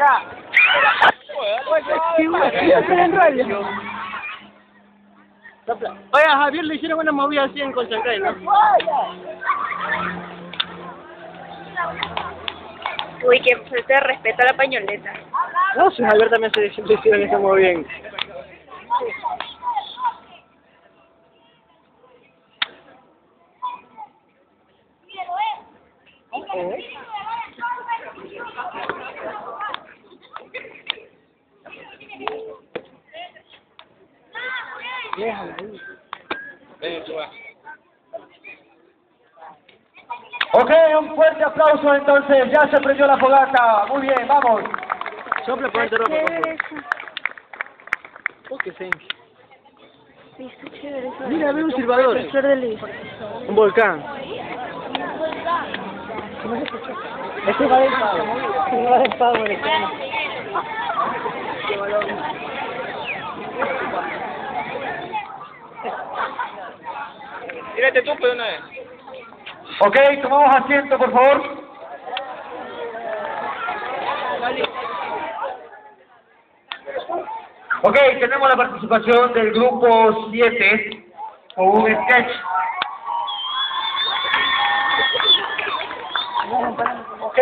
ya. Oye, a Javier le hicieron una movida así en Colchancay, ¿no? Uy, que falta de respeto a la pañoleta. No, si Javier también le hicieron esa movida bien. Ok, un fuerte aplauso entonces, ya se prendió la fogata, muy bien, vamos. Sopla, ponerte ropa, por favor. Oh, qué senki. Sí, está chévere eso. Mira, ve un silbador. Flor de lis. Un volcán. Este va del pavo. Este va del pavo, Tírate tú, pues, una vez. Ok, tomamos asiento, por favor. Ok, tenemos la participación del grupo 7 con un sketch. Ok.